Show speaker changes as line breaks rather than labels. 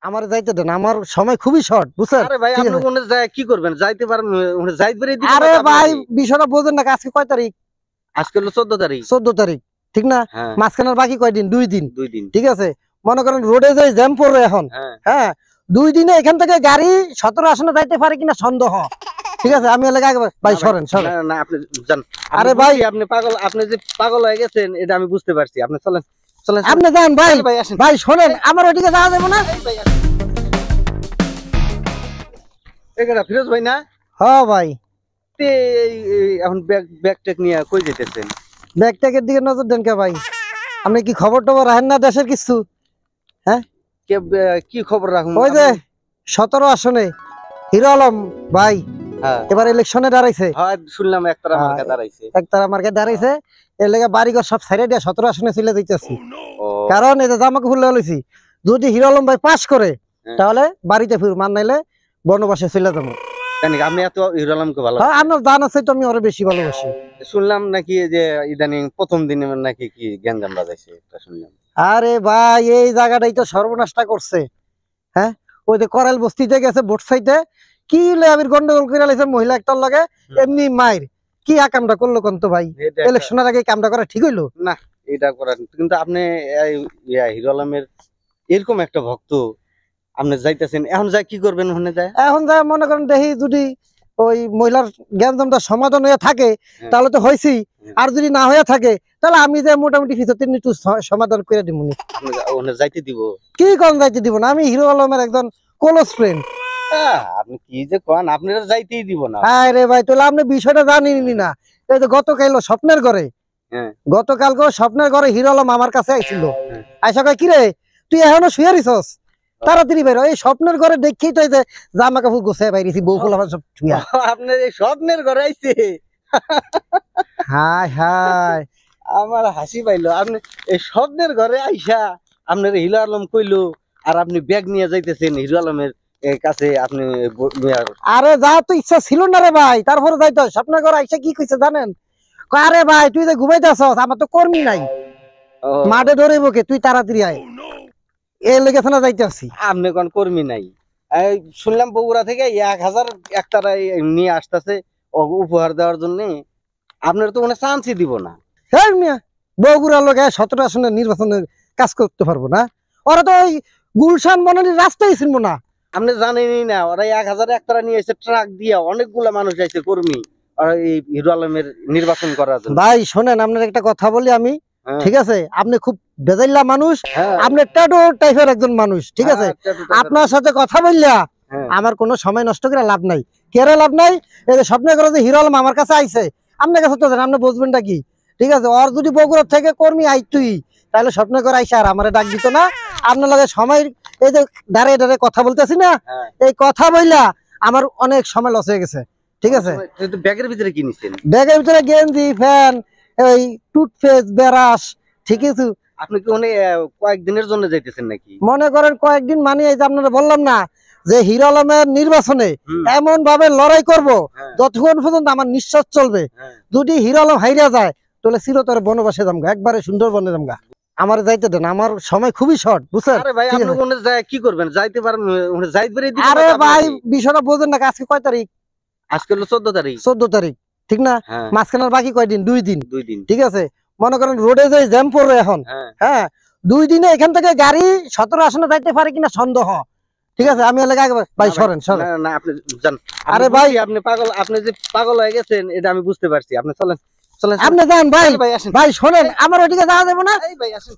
আমার যাইতে দেন, আমার সময় খুবই শর্ট, বুঝছেন?
আরে ভাই আপনি কোনে যায় কি করবেন? যাইতে পারেন, ওখানে যাইতে পারে দিবেন।
আরে ভাই বিষয়টা বোঝেন না, আজকে কয় তারিখ?
আজকে হলো 14 তারিখ।
14 তারিখ, ঠিক না?
হ্যাঁ
মাঝখানের বাকি কয়দিন? 2 দিন।
2 দিন।
ঠিক আছে, মনে করেন রোডে যে জ্যাম পড়বে এখন,
হ্যাঁ
হ্যাঁ 2 দিনে এখান থেকে গাড়ি 17 আসনে যাইতে পারে কিনা সন্দেহ। ঠিক আছে, আমি এলাকা ভাই সরেন সরেন।
না না আপনি যান।
আরে ভাই
আপনি পাগল, আপনি যে পাগল হয়ে গেছেন এটা আমি বুঝতে পারছি। আপনি চলেন চলেন।
আপনি যান ভাই।
ভাই আসেন
ভাই শোনেন, আমার ওইদিকে যাওয়া যাবে না।
ভাই আসেন। এখানে ফিরোজ ভাই না?
হ্যাঁ ভাই।
তে এখন ব্যাগ টেক নিয়ে কই যেতেছেন?
ব্যাগ ট্যাগের দিকে নজর দেন কে ভাই? আপনি কি খবর টবর রাখেন না দেশের কিছু? হ্যাঁ
কি খবর রাখুন?
ওই যে 17 আসনে হিরো আলম ভাই
হ্যাঁ
এবার ইলেকশনে দাঁড়াইছে।
হ্যাঁ শুনলাম একতারা মার্কা দাঁড়াইছে।
একতারা মার্কে দাঁড়াইছে, এর লেগে বাড়িঘর সব ছাইড়া দিয়া 17 আসনে চলে যাইতেছি।
ও
কারণ এই যে জামাকে ফুল লইছি, যদি হিরো আলম ভাই পাস করে তাহলে বাড়িতে ফির, মান নাইলে বনবাসে চলে যাবো।
জানি আপনি এত হিরো আলমকে ভালো
হ্যাঁ আপনার জান আছে তো, আমি ওরে বেশি ভালোবাসি।
শুনলাম নাকি যে ইদানিং প্রথম দিনে নাকি কি গ্যাঞ্জাম বাজাইছে এটা শুনলাম।
আরে ভাই এই জায়গাটাই তো সর্বনাশটা করছে। হ্যাঁ ওই যে করাইল বস্তিতে গেছে ভোট চাইতে, কি লেবির গন্ডগোল করে লাইছে মহিলা একটার লগে, এমনি মাইর কি আকামটা করলো কোন তো ভাই? ইলেকশনের আগে কামটা করা ঠিক হইলো
না? এটা করেন কিন্তু আপনি হিরো আলমের এরকম একটা ভক্ত, আপনি যাইতেছেন, এখন যাই কি করবেন? ওখানে যায়
এখন যা মনে করেন দেখি যদি ওই মহিলার জ্ঞানজমটা সমাধান হয়ে থাকে তাহলে তো হয়েছি, আর যদি না হয়ে থাকে তাহলে আমি যে মোটামুটি কিছু একটু সমাধান করে দিব।
ওখানে যাইতে দিব?
কি কম যাইতে দিব না, আমি হিরো আলমের একজন ক্লোজ ফ্রেন্ড।
আপনি কি যে কন, আপনারা যাইতেই দিব না?
আরে ভাই তাহলে আপনি বিষয়টা জানেনই না। এই যে গতকাল স্বপ্নের ঘরে, গতকালকে স্বপ্নের ঘরে হিরো আলম আমার কাছে আইছিল। আইসা কয় কিরে তুই এখনো শুয়ে রিছস, তাড়াতাড়ি বেরো। এই স্বপ্নের ঘরে দেখেই তো এই যে জামা কাপড় গোছায় বাইরেছি, বউ ফুল আমার সব ছুঁয়া।
আপনার এই স্বপ্নের ঘরে আইছে?
হাই হাই
আমার হাসি পাইলো। আপনি এই স্বপ্নের ঘরে আইসা আপনার হিরো আলম কইলো, আর আপনি ব্যাগ নিয়ে যাইতেছেন হিরো আলমের কাছে। আপনি
আরে যা তো ইচ্ছা ছিল না রে ভাই, তারপরে যাইতে হয়। স্বপ্নের ঘরে আইসা কি কইছে জানেন? আরে ভাই তুই যে ঘুমাইতেছস, আমার তো কর্মী নাই, মাঠে ধরেইব কে, তুই তাড়াতাড়ি আয়। এ লেগেছে না যাইতে আসি।
আপনি কোন কর্মী নাই? শুনলাম বগুড়া থেকে 1000 একতারা নিয়ে আসতেছে উপহার দেওয়ার জন্য। আপনার তো মানে চান্সই দিব না।
হ্যাঁ মিয়া, বগুড়ার লোক 17 আসনে নির্বাচনের কাজ করতে পারবো না? ওরা তো ওই গুলশান মনালির রাস্তাই চিনবো না।
আপনি জানেনই না, ওরা 1000 একতারা নিয়ে এসে ট্রাক দিয়া অনেকগুলা মানুষ আইছে কর্মী ওরা এই হিরো আলমের নির্বাচন করার জন্য।
ভাই শোনেন, আপনার একটা কথা বলি আমি, ঠিক আছে? আপনি খুব বেজাইলা মানুষ, আপনি ট্যাডো টাইপের একজন মানুষ, ঠিক আছে? আপনার সাথে কথা বললা আমার কোনো সময় নষ্ট করে লাভ নাই। কেরে লাভ নাই? এই যে স্বপ্নে করে যে হিরো আলম আমার কাছে আইছে, আপনার কাছে তো আপনি বুঝবেনটা কি? ঠিক আছে, ওর যদি বগুড়া থেকে কর্মী আইতুই তাহলে স্বপ্নে করে আইসা আর আমারে ডাক দিত না। আপনার লগে সময় এই যে দাঁড়িয়ে দাঁড়িয়ে কথা বলতেছি না, এই কথা বললা আমার অনেক সময় লস হয়ে গেছে। ঠিক আছে,
ব্যাগের ভিতরে কি নিছেন?
ব্যাগের ভিতরে গেঞ্জি, ফ্যান, এই টুথপেস্ট, ব্রাশ, ঠিক আছে।
আপনি কি অনেক কয়েকদিনের জন্য যাইতেছেন নাকি?
মনে করেন কয়েকদিন, মানে এই যে আপনারা বললাম না যে হিরো আলমের নির্বাচনে এমন ভাবে লড়াই করব যতক্ষণ পর্যন্ত আমার নিঃশ্বাস চলবে। যদি হিরো আলম হাইরা যায় তাহলে চিরতরে বনবাসে যামগা, একবারে সুন্দরবনে যামগা। আমার যাইতে দেন, আমার সময় খুবই শর্ট, বুঝছেন?
আরে ভাই আপনি কোনে যায় কি করবেন? যাইতে পারেন, ওখানে যাইতে পারে দিবেন।
আরে ভাই বিষয়টা বোঝেন না, আজকে কয় তারিখ?
আজকে হলো 14 তারিখ।
14 তারিখ, ঠিক না? মাঝখানের বাকি কয়দিন? 2 দিন।
2 দিন।
ঠিক আছে, মনে করেন রোডে যে জ্যাম পড়বে এখন, হ্যাঁ 2 দিনে এখান থেকে গাড়ি 17 আসনে যাইতে পারে কিনা সন্দেহ। ঠিক আছে, আমি এলাকা ভাই সরেন সরেন।
না আপনি যান।
আরে ভাই
আপনি পাগল, আপনি যে পাগল হয়ে গেছেন এটা আমি বুঝতে পারছি। আপনি চলেন চলেন।
আপনি যান ভাই।
ভাই আসেন।
ভাই শোনেন, আমার ওইদিকে যাওয়া যাবে না।
ভাই আসেন।